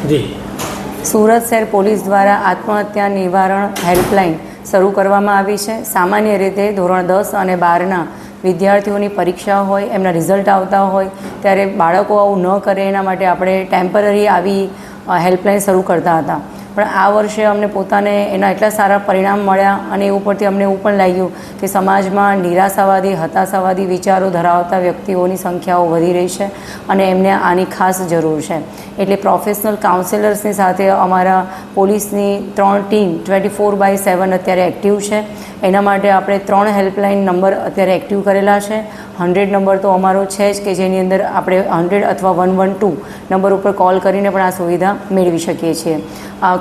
જી સુરત શહેર પોલીસ દ્વારા આત્મહત્યા નિવારણ હેલ્પલાઇન શરૂ કરવામાં આવી છે। સામાન્ય રીતે ધોરણ 10 અને 12ના વિદ્યાર્થીઓની પરીક્ષા હોય, એમના રિઝલ્ટ આવતા હોય ત્યારે બાળકો આવું ન કરે એના માટે આપણે ટેમ્પરરી આવી હેલ્પલાઇન શરૂ કરતા હતા। પણ આ વર્ષે અમને પોતાને એના એટલા સારા પરિણામ મળ્યા અને એ ઉપરથી અમને એવું પણ લાગ્યું કે સમાજમાં નિરાશાવાદી, હતાશાવાદી વિચારો ધરાવતા વ્યક્તિઓની સંખ્યાઓ વધી રહી છે અને એમને આની ખાસ જરૂર છે। એટલે પ્રોફેશનલ કાઉન્સેલર્સની સાથે અમારા પોલીસની 3 ટીમ 24/7 અત્યારે એક્ટિવ છે। એના માટે આપણે 3 હેલ્પલાઇન નંબર અત્યારે એક્ટિવ કરેલા છે। 100 નંબર તો અમારો છે જ કે જેની અંદર આપણે 100 અથવા 112 નંબર ઉપર કોલ કરીને પણ આ સુવિધા મેળવી શકીએ છીએ।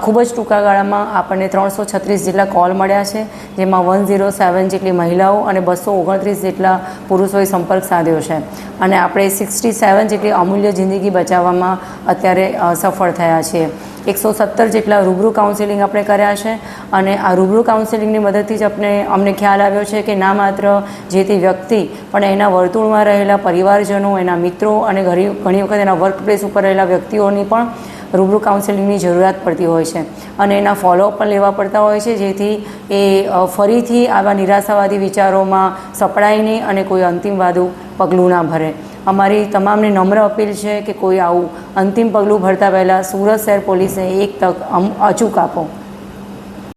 ખૂબ જ ટૂંકા ગાળામાં આપણને 336 જેટલા કોલ મળ્યા છે, જેમાં 107 જેટલી મહિલાઓ અને 229 જેટલા પુરુષોએ સંપર્ક સાધ્યો છે અને આપણે 67 જેટલી અમૂલ્ય જિંદગી બચાવવામાં અત્યારે સફળ થયા છીએ। 117 જેટલા રૂબરૂ કાઉન્સેલિંગ આપણે કર્યા છે અને આ રૂબરૂ કાઉન્સેલિંગની મદદથી જ અમને ખ્યાલ આવ્યો છે કે ના માત્ર જે તે વ્યક્તિ પણ એના વર્તુળમાં રહેલા પરિવારજનો, એના મિત્રો અને ઘણી વખત એના વર્ક પ્લેસ ઉપર રહેલા વ્યક્તિઓની પણ રૂબરૂ કાઉન્સેલિંગની જરૂરિયાત પડતી હોય છે અને એના ફોલોઅપ પણ લેવા પડતા હોય છે, જેથી એ ફરીથી આવા નિરાશાવાદી વિચારોમાં સપડાય નહીં અને કોઈ અંતિમવાદું પગલું ના ભરે। અમારી તમામને નમ્ર અપીલ છે કે કોઈ આવું અંતિમ પગલું ભરતા પહેલાં સુરત શહેર પોલીસને એક તક અચૂક આપો।